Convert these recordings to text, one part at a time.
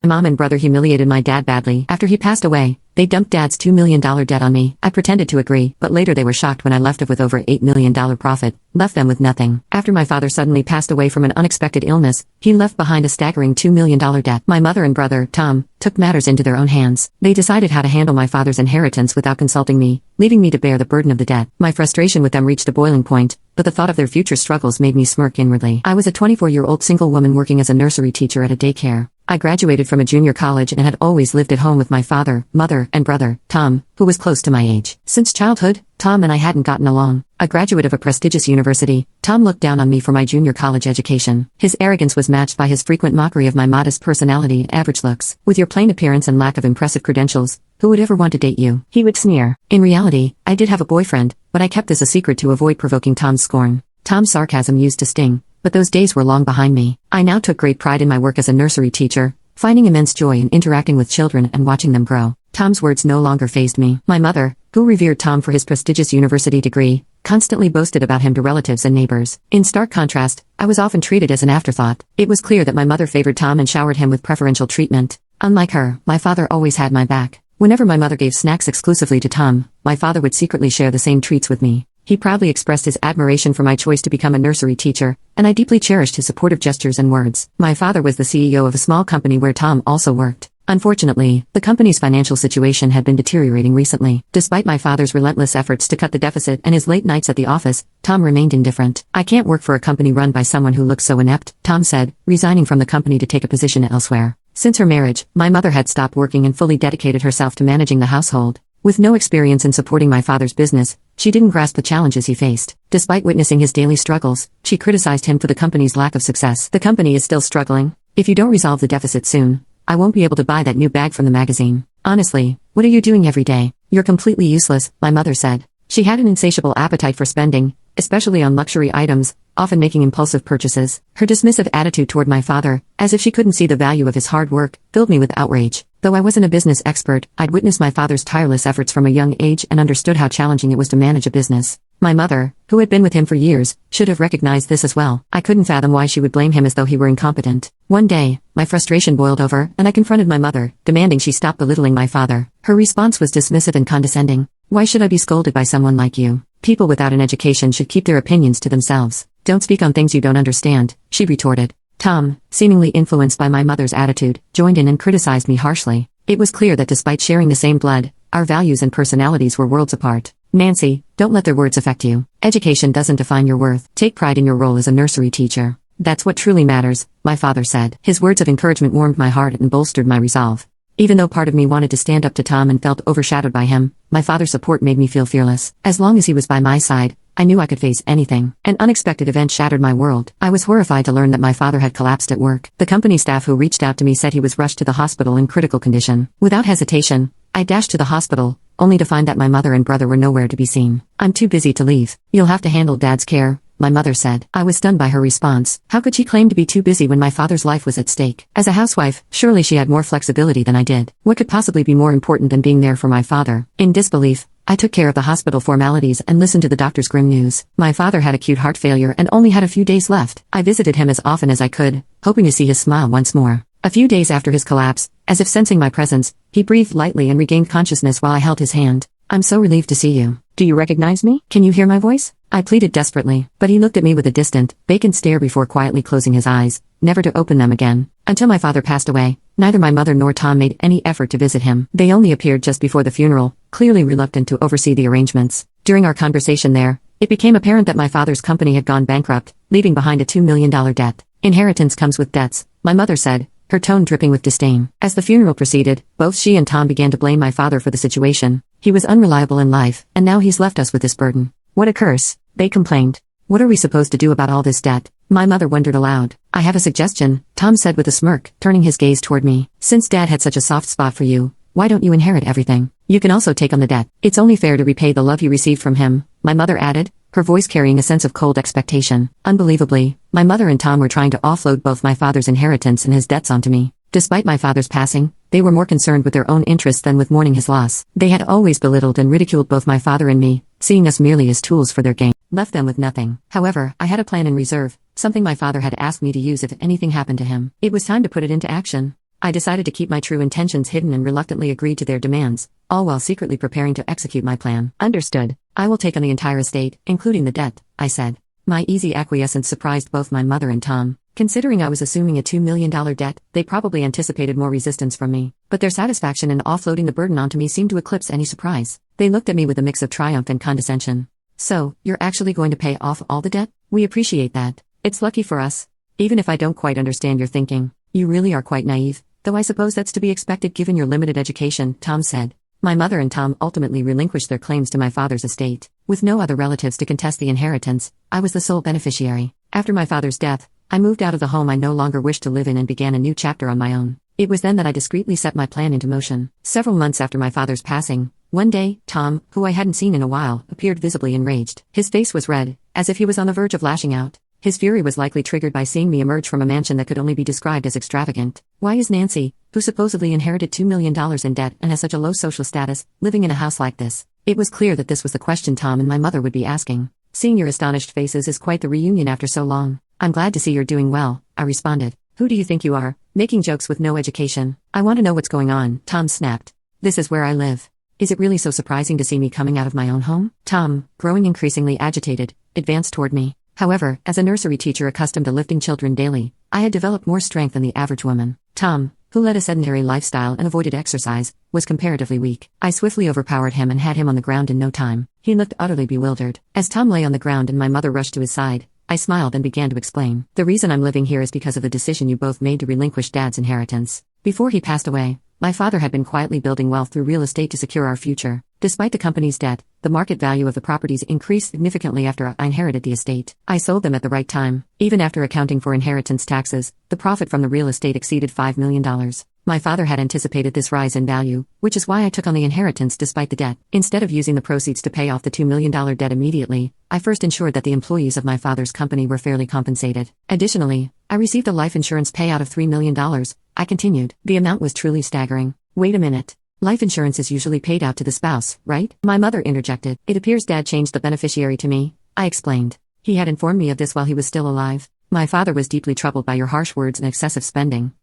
My mom and brother humiliated my dad badly. After he passed away, they dumped Dad's $2 million debt on me. I pretended to agree, but later they were shocked when I left with over $8 million profit, left them with nothing. After my father suddenly passed away from an unexpected illness, he left behind a staggering $2 million debt. My mother and brother, Tom, took matters into their own hands. They decided how to handle my father's inheritance without consulting me, leaving me to bear the burden of the debt. My frustration with them reached a boiling point, but the thought of their future struggles made me smirk inwardly. I was a 24-year-old single woman working as a nursery teacher at a daycare. I graduated from a junior college and had always lived at home with my father, mother, and brother, Tom, who was close to my age. Since childhood, Tom and I hadn't gotten along. A graduate of a prestigious university, Tom looked down on me for my junior college education. His arrogance was matched by his frequent mockery of my modest personality and average looks. With your plain appearance and lack of impressive credentials, who would ever want to date you? He would sneer. In reality, I did have a boyfriend, but I kept this a secret to avoid provoking Tom's scorn. Tom's sarcasm used to sting, but those days were long behind me. I now took great pride in my work as a nursery teacher, finding immense joy in interacting with children and watching them grow. Tom's words no longer fazed me. My mother, who revered Tom for his prestigious university degree, constantly boasted about him to relatives and neighbors. In stark contrast, I was often treated as an afterthought. It was clear that my mother favored Tom and showered him with preferential treatment. Unlike her, my father always had my back. Whenever my mother gave snacks exclusively to Tom, my father would secretly share the same treats with me. He proudly expressed his admiration for my choice to become a nursery teacher, and I deeply cherished his supportive gestures and words. My father was the CEO of a small company where Tom also worked. Unfortunately, the company's financial situation had been deteriorating recently. Despite my father's relentless efforts to cut the deficit and his late nights at the office, Tom remained indifferent. "I can't work for a company run by someone who looks so inept," Tom said, resigning from the company to take a position elsewhere. Since her marriage, my mother had stopped working and fully dedicated herself to managing the household. With no experience in supporting my father's business, she didn't grasp the challenges he faced. Despite witnessing his daily struggles, she criticized him for the company's lack of success. "The company is still struggling. If you don't resolve the deficit soon, I won't be able to buy that new bag from the magazine. Honestly, what are you doing every day? You're completely useless," my mother said. She had an insatiable appetite for spending, especially on luxury items, often making impulsive purchases. Her dismissive attitude toward my father, as if she couldn't see the value of his hard work, filled me with outrage. Though I wasn't a business expert, I'd witnessed my father's tireless efforts from a young age and understood how challenging it was to manage a business. My mother, who had been with him for years, should have recognized this as well. I couldn't fathom why she would blame him as though he were incompetent. One day, my frustration boiled over, and I confronted my mother, demanding she stop belittling my father. Her response was dismissive and condescending. "Why should I be scolded by someone like you? People without an education should keep their opinions to themselves. Don't speak on things you don't understand," she retorted. Tom, seemingly influenced by my mother's attitude, joined in and criticized me harshly. It was clear that despite sharing the same blood, our values and personalities were worlds apart. "Nancy, don't let their words affect you. Education doesn't define your worth. Take pride in your role as a nursery teacher. That's what truly matters," my father said. His words of encouragement warmed my heart and bolstered my resolve. Even though part of me wanted to stand up to Tom and felt overshadowed by him, my father's support made me feel fearless. As long as he was by my side, I knew I could face anything. An unexpected event shattered my world. I was horrified to learn that my father had collapsed at work. The company staff who reached out to me said he was rushed to the hospital in critical condition. Without hesitation, I dashed to the hospital, only to find that my mother and brother were nowhere to be seen. "I'm too busy to leave. You'll have to handle Dad's care," my mother said. I was stunned by her response. How could she claim to be too busy when my father's life was at stake? As a housewife, surely she had more flexibility than I did. What could possibly be more important than being there for my father? In disbelief, I took care of the hospital formalities and listened to the doctor's grim news. My father had acute heart failure and only had a few days left. I visited him as often as I could, hoping to see his smile once more. A few days after his collapse, as if sensing my presence, he breathed lightly and regained consciousness while I held his hand. "I'm so relieved to see you. Do you recognize me? Can you hear my voice?" I pleaded desperately, but he looked at me with a distant, vacant stare before quietly closing his eyes, never to open them again. Until my father passed away, neither my mother nor Tom made any effort to visit him. They only appeared just before the funeral, clearly reluctant to oversee the arrangements. During our conversation there, it became apparent that my father's company had gone bankrupt, leaving behind a $2 million debt. "Inheritance comes with debts," my mother said, her tone dripping with disdain. As the funeral proceeded, both she and Tom began to blame my father for the situation. "He was unreliable in life, and now he's left us with this burden. What a curse," they complained. "What are we supposed to do about all this debt?" My mother wondered aloud. "I have a suggestion," Tom said with a smirk, turning his gaze toward me. "Since Dad had such a soft spot for you, why don't you inherit everything? You can also take on the debt. It's only fair to repay the love you received from him," my mother added, her voice carrying a sense of cold expectation. Unbelievably, my mother and Tom were trying to offload both my father's inheritance and his debts onto me. Despite my father's passing, they were more concerned with their own interests than with mourning his loss. They had always belittled and ridiculed both my father and me, seeing us merely as tools for their gain. Left them with nothing. However, I had a plan in reserve, something my father had asked me to use if anything happened to him. It was time to put it into action. I decided to keep my true intentions hidden and reluctantly agreed to their demands, all while secretly preparing to execute my plan. Understood. I will take on the entire estate, including the debt, I said. My easy acquiescence surprised both my mother and Tom. Considering I was assuming a $2 million debt, they probably anticipated more resistance from me. But their satisfaction in offloading the burden onto me seemed to eclipse any surprise. They looked at me with a mix of triumph and condescension. So, you're actually going to pay off all the debt? We appreciate that. It's lucky for us. Even if I don't quite understand your thinking, you really are quite naive, though I suppose that's to be expected given your limited education, Tom said. My mother and Tom ultimately relinquished their claims to my father's estate. With no other relatives to contest the inheritance, I was the sole beneficiary. After my father's death, I moved out of the home I no longer wished to live in and began a new chapter on my own. It was then that I discreetly set my plan into motion. Several months after my father's passing, one day, Tom, who I hadn't seen in a while, appeared visibly enraged. His face was red, as if he was on the verge of lashing out. His fury was likely triggered by seeing me emerge from a mansion that could only be described as extravagant. Why is Nancy, who supposedly inherited $2 million in debt and has such a low social status, living in a house like this? It was clear that this was the question Tom and my mother would be asking. Seeing your astonished faces is quite the reunion after so long. I'm glad to see you're doing well, I responded. Who do you think you are, making jokes with no education? I want to know what's going on, Tom snapped. This is where I live. Is it really so surprising to see me coming out of my own home? Tom, growing increasingly agitated, advanced toward me. However, as a nursery teacher accustomed to lifting children daily, I had developed more strength than the average woman. Tom, who led a sedentary lifestyle and avoided exercise, was comparatively weak. I swiftly overpowered him and had him on the ground in no time. He looked utterly bewildered. As Tom lay on the ground and my mother rushed to his side, I smiled and began to explain. The reason I'm living here is because of the decision you both made to relinquish Dad's inheritance. Before he passed away, my father had been quietly building wealth through real estate to secure our future. Despite the company's debt, the market value of the properties increased significantly after I inherited the estate. I sold them at the right time. Even after accounting for inheritance taxes, the profit from the real estate exceeded $5 million. My father had anticipated this rise in value, which is why I took on the inheritance despite the debt. Instead of using the proceeds to pay off the $2 million debt immediately, I first ensured that the employees of my father's company were fairly compensated. Additionally, I received a life insurance payout of $3 million. I continued. The amount was truly staggering. Wait a minute. Life insurance is usually paid out to the spouse, right? My mother interjected. It appears Dad changed the beneficiary to me, I explained. He had informed me of this while he was still alive. My father was deeply troubled by your harsh words and excessive spending.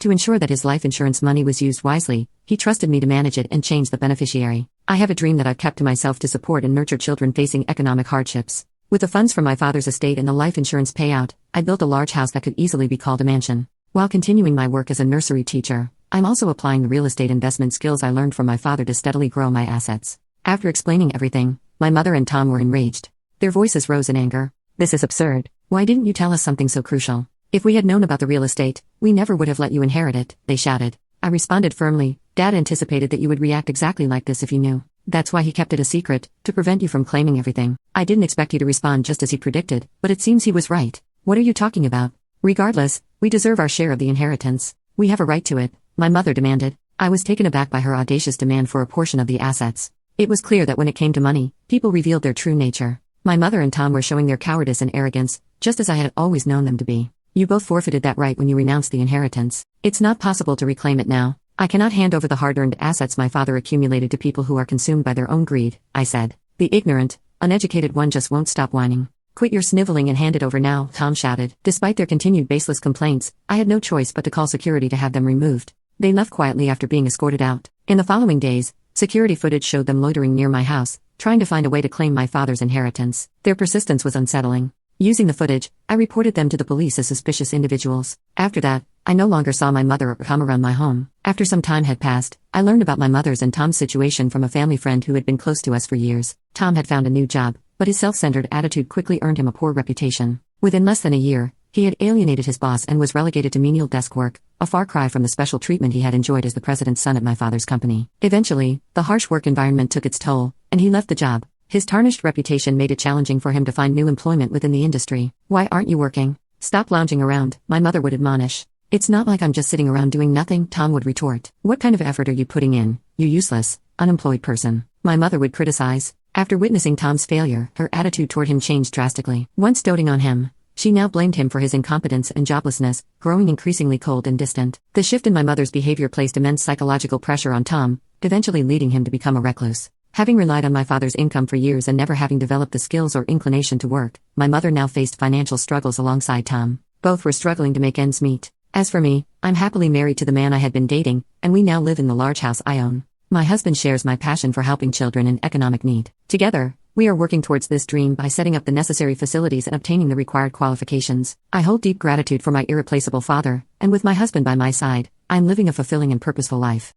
To ensure that his life insurance money was used wisely, he trusted me to manage it and change the beneficiary. I have a dream that I've kept to myself to support and nurture children facing economic hardships. With the funds from my father's estate and the life insurance payout, I built a large house that could easily be called a mansion. While continuing my work as a nursery teacher, I'm also applying the real estate investment skills I learned from my father to steadily grow my assets. After explaining everything, my mother and Tom were enraged. Their voices rose in anger. This is absurd. Why didn't you tell us something so crucial? If we had known about the real estate, we never would have let you inherit it, they shouted. I responded firmly. Dad anticipated that you would react exactly like this if you knew. That's why he kept it a secret, to prevent you from claiming everything. I didn't expect you to respond just as he predicted, but it seems he was right. What are you talking about? Regardless, we deserve our share of the inheritance. We have a right to it, my mother demanded. I was taken aback by her audacious demand for a portion of the assets. It was clear that when it came to money, people revealed their true nature. My mother and Tom were showing their cowardice and arrogance, just as I had always known them to be. You both forfeited that right when you renounced the inheritance. It's not possible to reclaim it now. I cannot hand over the hard-earned assets my father accumulated to people who are consumed by their own greed, I said. The ignorant, uneducated one just won't stop whining. Quit your sniveling and hand it over now, Tom shouted. Despite their continued baseless complaints, I had no choice but to call security to have them removed. They left quietly after being escorted out. In the following days, security footage showed them loitering near my house, trying to find a way to claim my father's inheritance. Their persistence was unsettling. Using the footage, I reported them to the police as suspicious individuals. After that, I no longer saw my mother or come around my home. After some time had passed, I learned about my mother's and Tom's situation from a family friend who had been close to us for years. Tom had found a new job, but his self-centered attitude quickly earned him a poor reputation. Within less than a year, he had alienated his boss and was relegated to menial desk work, a far cry from the special treatment he had enjoyed as the president's son at my father's company. Eventually, the harsh work environment took its toll, and he left the job. His tarnished reputation made it challenging for him to find new employment within the industry. Why aren't you working? Stop lounging around, my mother would admonish. It's not like I'm just sitting around doing nothing, Tom would retort. What kind of effort are you putting in, you useless, unemployed person? My mother would criticize. After witnessing Tom's failure, her attitude toward him changed drastically. Once doting on him, she now blamed him for his incompetence and joblessness, growing increasingly cold and distant. The shift in my mother's behavior placed immense psychological pressure on Tom, eventually leading him to become a recluse. Having relied on my father's income for years and never having developed the skills or inclination to work, my mother now faced financial struggles alongside Tom. Both were struggling to make ends meet. As for me, I'm happily married to the man I had been dating, and we now live in the large house I own. My husband shares my passion for helping children in economic need. Together, we are working towards this dream by setting up the necessary facilities and obtaining the required qualifications. I hold deep gratitude for my irreplaceable father, and with my husband by my side, I'm living a fulfilling and purposeful life.